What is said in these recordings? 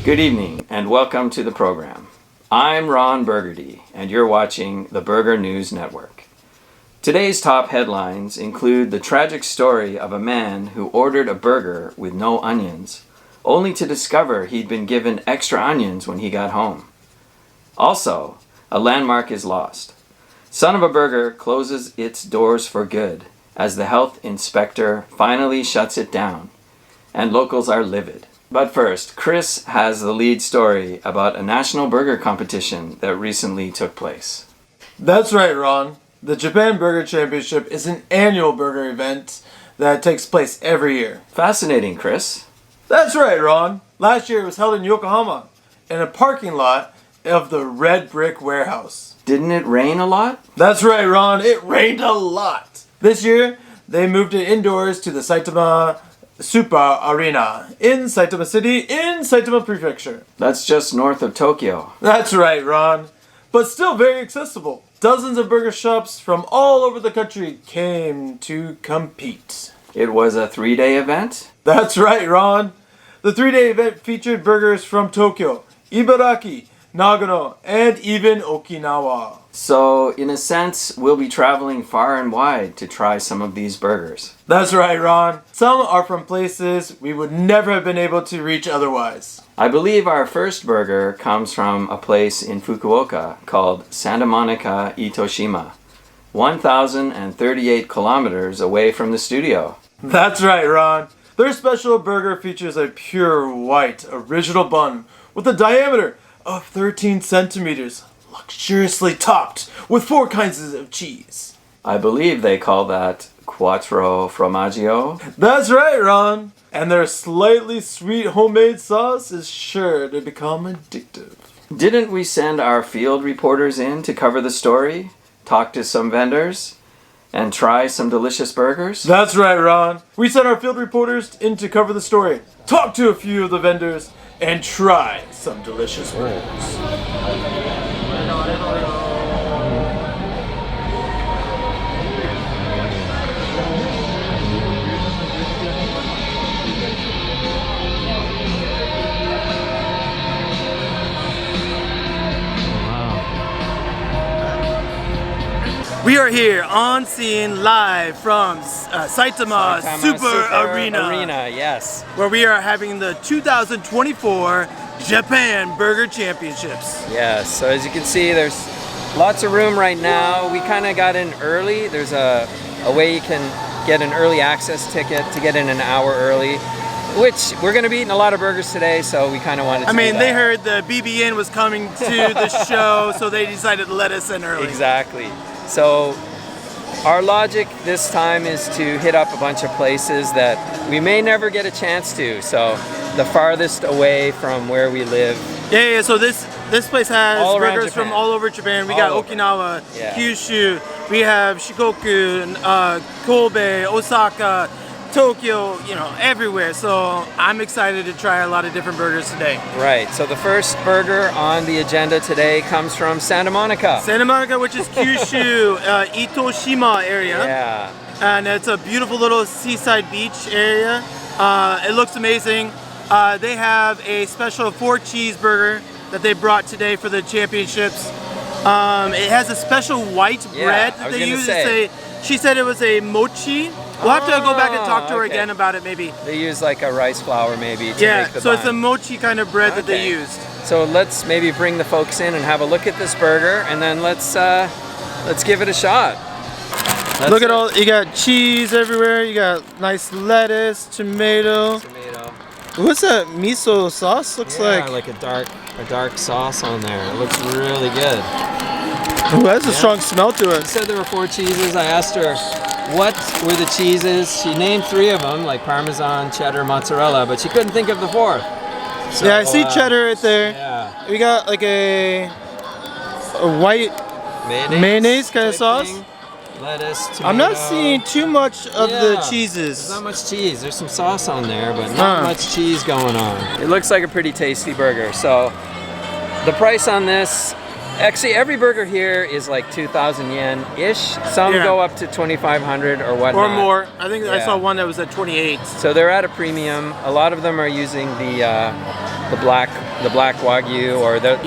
Good evening and welcome to the program. I'm Ron Burgundy and you're watching the Burger News Network. Today's top headlines include the tragic story of a man who ordered a burger with no onions, only to discover he'd been given extra onions when he got home. Also, a landmark is lost. Son of a Burger closes its doors for good as the health inspector finally shuts it down, and locals are livid. But first, Chris has the lead story about a national burger competition that recently took place. That's right, Ron. The Japan Burger Championship is an annual burger event that takes place every year. Fascinating, Chris. That's right, Ron. Last year it was held in Yokohama, in a parking lot of the Red Brick Warehouse. Didn't it rain a lot? That's right, Ron. It rained a lot. This year, they moved it indoors to the Saitama Super Arena in Saitama City in Saitama Prefecture. That's just north of Tokyo. That's right, Ron. But still very accessible. Dozens of burger shops from all over the country came to compete. It was a 3-day event? That's right, Ron. The 3-day event featured burgers from Tokyo, Ibaraki, Nagano, and even Okinawa. So, in a sense, we'll be traveling far and wide to try some of these burgers. That's right, Ron. Some are from places we would never have been able to reach otherwise. I believe our first burger comes from a place in Fukuoka called Santa Monica Itoshima, 1,038 kilometers away from the studio. That's right, Ron. Their special burger features a pure white original bun with a diameter of 13 centimeters, luxuriously topped with 4 kinds of cheese. I believe they call that Quattro Formaggi. That's right, Ron. And their slightly sweet homemade sauce is sure to become addictive. Didn't we send our field reporters in to cover the story, talk to some vendors, and try some delicious burgers? That's right, Ron. We sent our field reporters in to cover the story, talk to a few of the vendors, and try some delicious burgers. We are here on scene live from Saitama Super Arena, yes. where we are having the 2024 Japan Burger Championships. Yes, so as you can see, there's lots of room right now. We kind of got in early. There's a way you can get an early access ticket to get in an hour early, which we're going to be eating a lot of burgers today, so we kind of wanted to do that. They heard the BBN was coming to the show, so they decided to let us in early. Exactly. So our logic this time is to hit up a bunch of places that we may never get a chance to. So the farthest away from where we live. Yeah, so this place has all burgers from all over Japan. We got Okinawa, Kyushu, we have Shikoku, Kobe, Osaka, Tokyo, everywhere. So I'm excited to try a lot of different burgers today. Right, so the first burger on the agenda today comes from Santa Monica. Santa Monica, which is Kyushu, Itoshima area. Yeah. And it's a beautiful little seaside beach area. It looks amazing. They have a special 4 cheeseburger that they brought today for the championships. It has a special white bread that they use. She said it was a mochi. We'll have to go back and talk to her again about it, maybe. They use like a rice flour, maybe, to make the bun. It's a mochi kind of bread that they used. So let's maybe bring the folks in and have a look at this burger, and then let's give it a shot. Look at all, you got cheese everywhere, you got nice lettuce, tomato. What's that miso sauce? Looks like a dark sauce on there. It looks really good. Oh, that's a strong smell to it. She said there were 4 cheeses. I asked her what were the cheeses. She named 3 of them, like Parmesan, cheddar, mozzarella, but she couldn't think of the 4th. So, yeah, I see cheddar right there. Yeah. We got like a white mayonnaise kind of sauce. Thing. Lettuce, tomato. I'm not seeing too much of the cheeses. There's not much cheese. There's some sauce on there, but not much cheese going on. It looks like a pretty tasty burger. So the price on this Actually, every burger here is like 2,000 yen-ish. Some Yeah. go up to 2,500 or whatnot. Or more. I think I Yeah. saw one that was at 28. So they're at a premium. A lot of them are using the black wagyu or the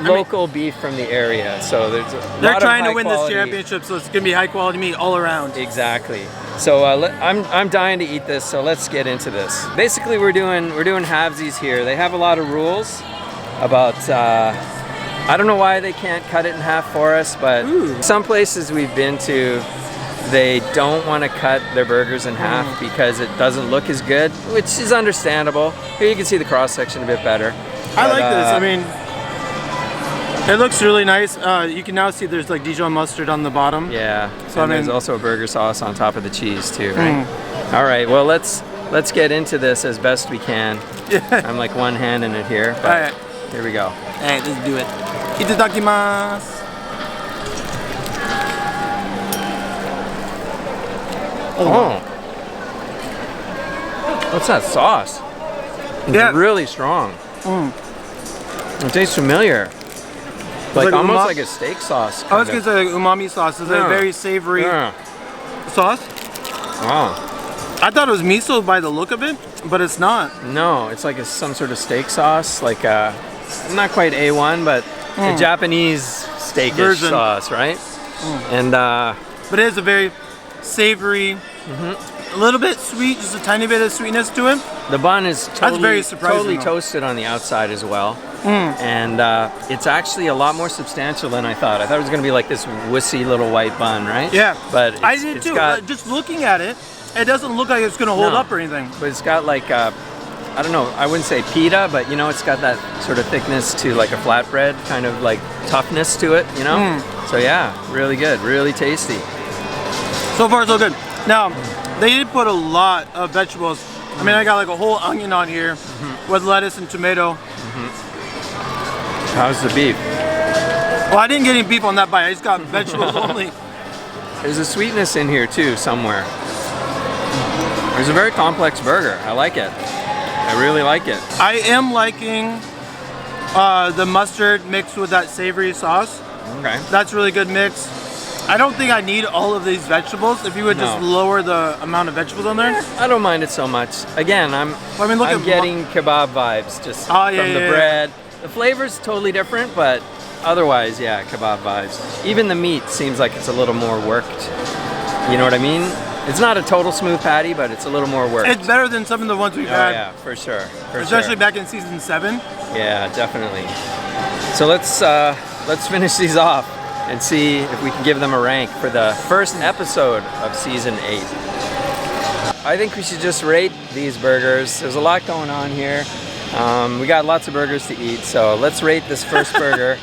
local beef from the area. So there's they're lot trying of to win this high-quality- championship, so it's gonna be high quality meat all around. Exactly. So I'm dying to eat this. So let's get into this. Basically, we're doing halvesies here. They have a lot of rules about. I don't know why they can't cut it in half for us, but some places we've been to, they don't want to cut their burgers in half because it doesn't look as good, which is understandable. Here you can see the cross section a bit better. I like this. I mean, it looks really nice. You can now see there's like Dijon mustard on the bottom. Yeah. So and I mean, there's also a burger sauce on top of the cheese too, right? All right. Well, let's get into this as best we can. Yeah. I'm like one hand in it here, but All right. here we go. Hey, let's do it. Itadakimasu. Oh. What's that sauce? It's Yeah. really strong. It tastes familiar. Like almost like a steak sauce. I was kind gonna of. say umami sauce. It's a very savory sauce. Wow. I thought it was miso by the look of it, but it's not. No, it's like some sort of steak sauce, like not quite A1, but a Japanese steakish Version. sauce, right? And But it is a very savory, a little bit sweet, just a tiny bit of sweetness to it. the bun is very surprising, totally though. toasted on the outside as well. And it's actually a lot more substantial than I thought. I thought it was going to be like this wussy little white bun, right? Yeah, But I did too. Just looking at it, it doesn't look like it's going to hold No. up or anything. But it's got like I don't know, I wouldn't say pita, but you know, it's got that sort of thickness to like a flatbread, kind of like toughness to it, you know? So yeah, really good, really tasty. So far, so good. Now, they did put a lot of vegetables. I mean, I got like a whole onion on here with lettuce and tomato. How's the beef? Well, I didn't get any beef on that bite. I just got vegetables only. There's a sweetness in here too, somewhere. It's a very complex burger. I like it. I really like it. I am liking the mustard mixed with that savory sauce. Okay. That's a really good mix. I don't think I need all of these vegetables. If you would just No. lower the amount of vegetables on there. I don't mind it so much. Again, I'm getting kebab vibes just Oh, yeah, from the yeah, yeah. bread. The flavor's totally different, but otherwise, yeah, kebab vibes. Even the meat seems like it's a little more worked. You know what I mean? It's not a total smooth patty, but it's a little more worked. It's better than some of the ones we've Oh had, yeah, for sure. especially back in season 7. Yeah, definitely. So let's finish these off and see if we can give them a rank for the first episode of season 8. I think we should just rate these burgers. There's a lot going on here. We got lots of burgers to eat, so let's rate this first burger.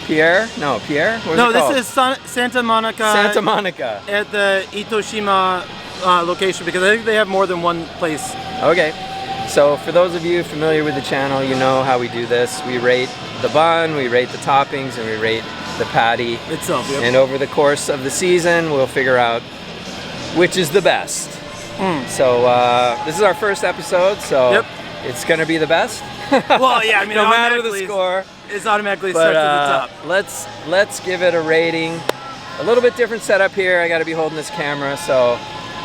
Pierre? No, Pierre? What was No, it this called? is Santa Monica. Santa Monica. At the Itoshima location, because I think they have more than one place. Okay, so for those of you familiar with the channel, you know how we do this. We rate the bun, we rate the toppings, and we rate the patty Itself, yep. And over the course of the season, we'll figure out which is the best. So this is our first episode, so it's gonna be the best. Well, yeah, I mean, no matter the score. It's automatically But starts at the top. let's give it a rating. A little bit different setup here. I got to be holding this camera, so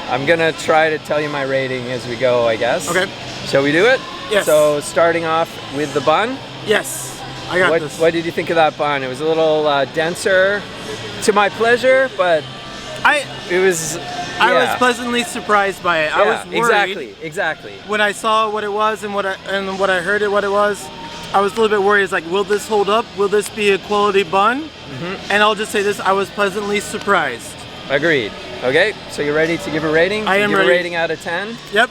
I'm gonna try to tell you my rating as we go, I guess. Okay. Shall we do it? Yes. So starting off with the bun. Yes, I got this. What did you think of that bun? It was a little denser, to my pleasure, but I was pleasantly surprised by it. I was worried. Exactly. When I saw what it was and what I heard what it was, I was a little bit worried. It's like, will this hold up? Will this be a quality bun? And I'll just say this: I was pleasantly surprised. Agreed. Okay, so you're ready to give a rating? I am give ready. A rating out of 10. Yep,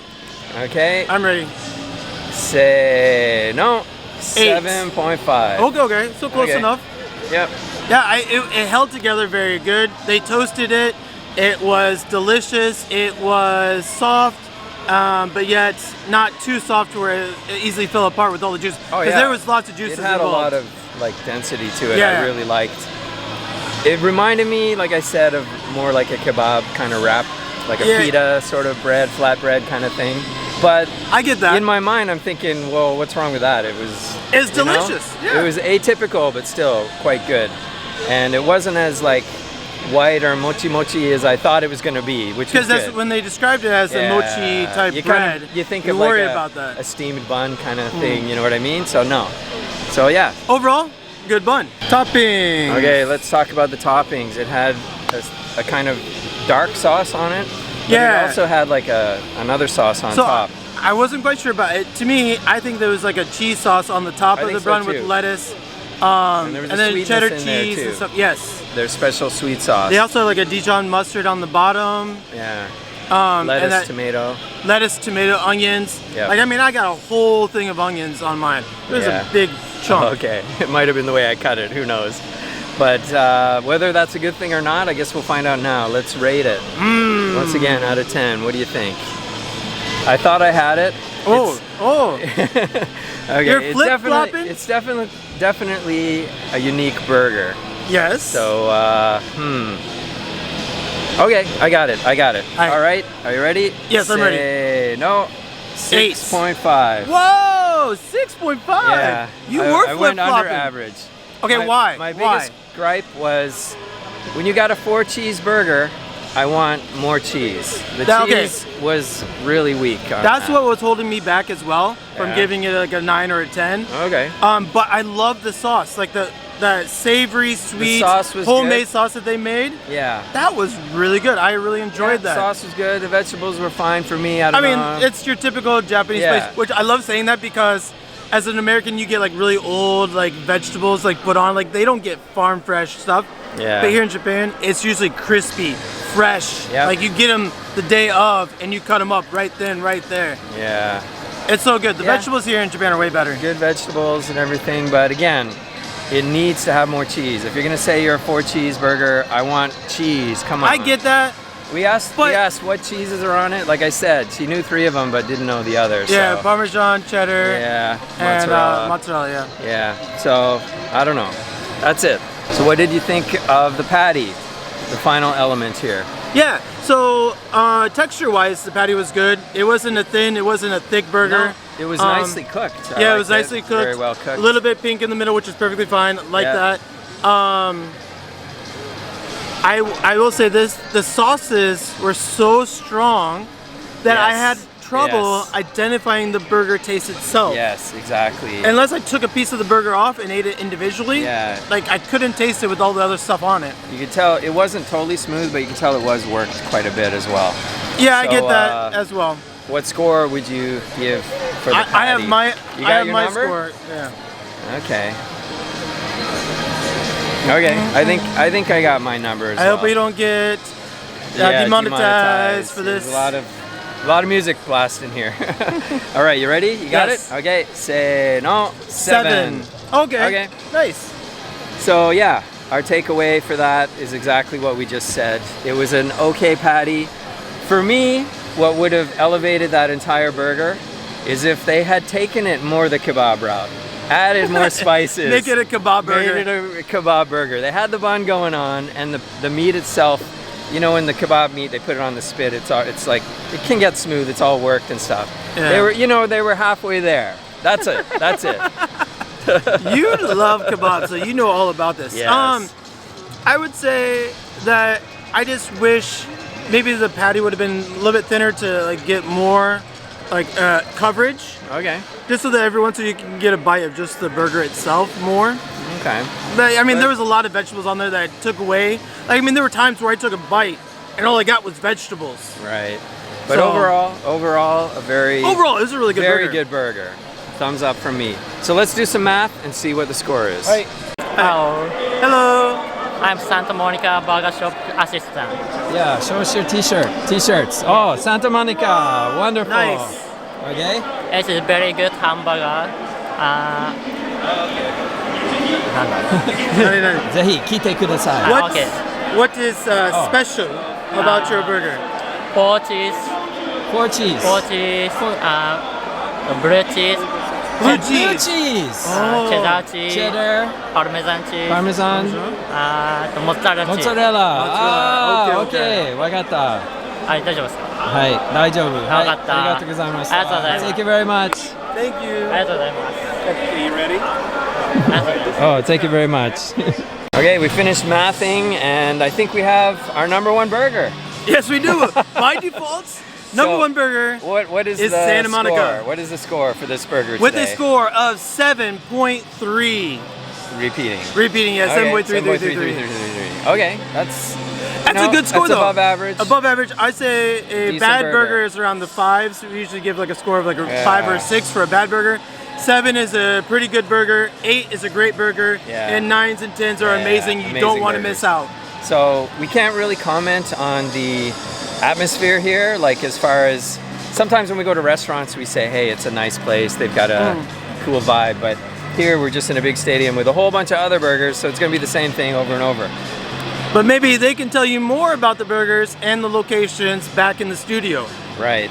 Okay. I'm ready. Say no. 7.5. Okay, so close Okay. enough. Yep. Yeah, it held together very good. They toasted it. It was delicious. It was soft, but yet not too soft where it easily fell apart with all the juice. Oh, Because yeah. there was lots of juices It had involved. a lot of like density to it. Yeah. I really liked. It reminded me, like I said, of more like a kebab kind of wrap, like a Yeah. pita sort of bread, flatbread kind of thing. But I get that. in my mind, I'm thinking, well, what's wrong with that? It's delicious. Yeah. It was atypical, but still quite good. And it wasn't as like white or mochi as I thought it was going to be, which is good. Because that's when they described it as a mochi type bread. You think you of worry like about that. a steamed bun kind of thing, you know what I mean? So no. So yeah. Overall, good bun. Topping. Okay, let's talk about the toppings. It had a kind of dark sauce on it. But Yeah. it also had like another sauce on top. I wasn't quite sure about it. To me, I think there was like a cheese sauce on the top of the bun with lettuce. And there was and then sweetness cheddar in there, cheese too. and stuff. Yes. Their special sweet sauce. They also have like a Dijon mustard on the bottom. Yeah. Lettuce, tomato. Lettuce, tomato, onions. Yep. Like, I mean, I got a whole thing of onions on mine. It was a big chunk. Okay, it might have been the way I cut it, who knows. But whether that's a good thing or not, I guess we'll find out now. Let's rate it. Once again, out of 10, what do you think? I thought I had it. Okay, You're flip-flopping? It's definitely a unique burger. Yes. So, Okay, I got it. All right, are you ready? Yes, I'm ready. No, 6.5. Whoa, 6.5. Yeah, You I were went flip-flopping. under average. Okay, why? My biggest gripe was when you got a 4-cheese burger, I want more cheese. The cheese was really weak on That's that. what was holding me back as well from giving it like a 9 or a 10. Okay. But I love the sauce, like the savory, sweet, homemade sauce that they made. Yeah. That was really good. I really enjoyed that. The sauce was good. The vegetables were fine for me. I mean, it's your typical Japanese place, which I love saying that because as an American, you get like really old like vegetables like put on. Like they don't get farm fresh stuff. Yeah. But here in Japan, it's usually crispy, fresh. Yep. Like you get them the day of and you cut them up right then, right there. Yeah. It's so good. The vegetables here in Japan are way better. Good vegetables and everything, but again, it needs to have more cheese. If you're gonna say you're a 4-cheese burger, I want cheese. Come on. I get that. We asked what cheeses are on it. Like I said, she knew 3 of them, but didn't know the others. Yeah, so. Parmesan, cheddar. Yeah, and mozzarella. mozzarella. Yeah. Yeah. So I don't know. That's it. So what did you think of the patty? The final element here. Yeah. So texture-wise, the patty was good. It wasn't a thin. It wasn't a thick burger. No, it was nicely cooked. Yeah, it was nicely cooked. Very well cooked. A little bit pink in the middle, which is perfectly fine. Like that. I will say this: the sauces were so strong that I had trouble identifying the burger taste itself. Yes, exactly. Unless I took a piece of the burger off and ate it individually, like I couldn't taste it with all the other stuff on it. You could tell it wasn't totally smooth, but you could tell it was worked quite a bit as well. Yeah, so, I get that as well. What score would you give for the patty? I have my number? score. Yeah. Okay. Okay, I think I got my number as well. I hope we don't get demonetized for this. There's a lot of music blasting here. All right, you ready? You got it? Okay, say no. 7. Okay. Nice. So yeah, our takeaway for that is exactly what we just said. It was an okay patty. For me, what would have elevated that entire burger is if they had taken it more the kebab route. Added more spices. Make it a kebab burger. Made it a kebab burger. They had the bun going on, and the meat itself, you know, in the kebab meat, they put it on the spit. It's like it can get smooth. It's all worked and stuff. Yeah. They were halfway there. That's it. You love kebab, so you know all about this. Yes. I would say that I just wish maybe the patty would have been a little bit thinner to like get more like coverage. Okay. Just so that so you can get a bite of just the burger itself more. Okay. But I mean, there was a lot of vegetables on there that I took away. Like, I mean, there were times where I took a bite and all I got was vegetables. Right. But overall, it was a really good burger. Very good burger. Thumbs up from me. So let's do some math and see what the score is. All right. Hello. I'm Santa Monica Burger Shop assistant. Yeah, show us your t-shirts. Oh, Santa Monica. Wonderful. Nice. Okay. It's a very good hamburger. ぜひ来てください。What is special about your burger? 4 cheese. 4 cheese. 4 cheese. Blue cheese. Blue cheese. Cheddar cheese. Cheddar. Parmesan cheese. Parmesan. Mozzarella cheese. Mozzarella. Ah, okay. わかった。はい、大丈夫ですか。はい、大丈夫。はい、よかった。ありがとうございました。ありがとうございます。 Thank you very much. Thank you. ありがとうございます。 Okay, you ready? ありがとうございます。 Oh, thank you very much. Okay, we finished mathing, and I think we have our number one burger. Yes, we do. By default, number So, one burger What is is the Santa Monica. score? What is the score for this burger with today? a score of 7.3. Repeating. Repeating, yeah, Okay, 7.3333. Okay, that's That's a good score that's though. above average. Above average. I say a Decent bad burger. burger is around the 5s. We usually give like a score of like a Yeah. 5 or a 6 for a bad burger. 7 is a pretty good burger. 8 is a great burger. Yeah. And 9s and 10s are Yeah, amazing. You amazing don't want to burgers. miss out. So we can't really comment on the atmosphere here, like as far as sometimes when we go to restaurants we say, hey, it's a nice place, they've got a cool vibe, but here we're just in a big stadium with a whole bunch of other burgers, so it's going to be the same thing over and over. But maybe they can tell you more about the burgers and the locations back in the studio. Right.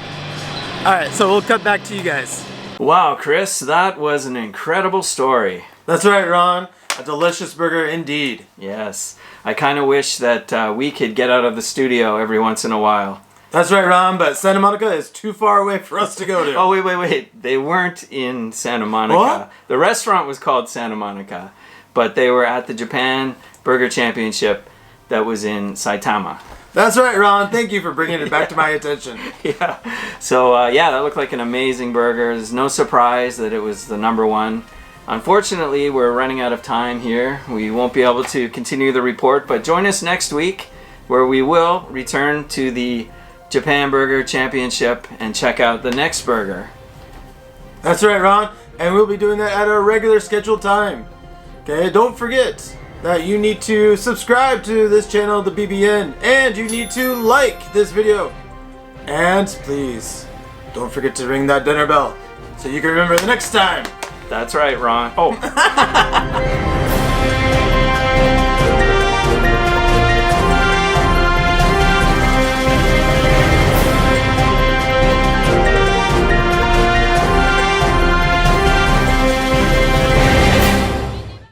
All right, so we'll cut back to you guys. Wow, Chris, that was an incredible story. That's right, Ron. A delicious burger indeed. Yes. I kind of wish that we could get out of the studio every once in a while. That's right, Ron, but Santa Monica is too far away for us to go to. Oh, wait. They weren't in Santa Monica. What? The restaurant was called Santa Monica, but they were at the Japan Burger Championship that was in Saitama. That's right, Ron. Thank you for bringing it back to my attention. Yeah. So, yeah, that looked like an amazing burger. There's no surprise that it was the number one. Unfortunately, we're running out of time here. We won't be able to continue the report, but join us next week where we will return to the Japan Burger Championship and check out the next burger. That's right, Ron. And we'll be doing that at our regular scheduled time. Okay, don't forget that you need to subscribe to this channel, the BBN, and you need to like this video. And please, don't forget to ring that dinner bell so you can remember the next time. That's right, Ron. Oh.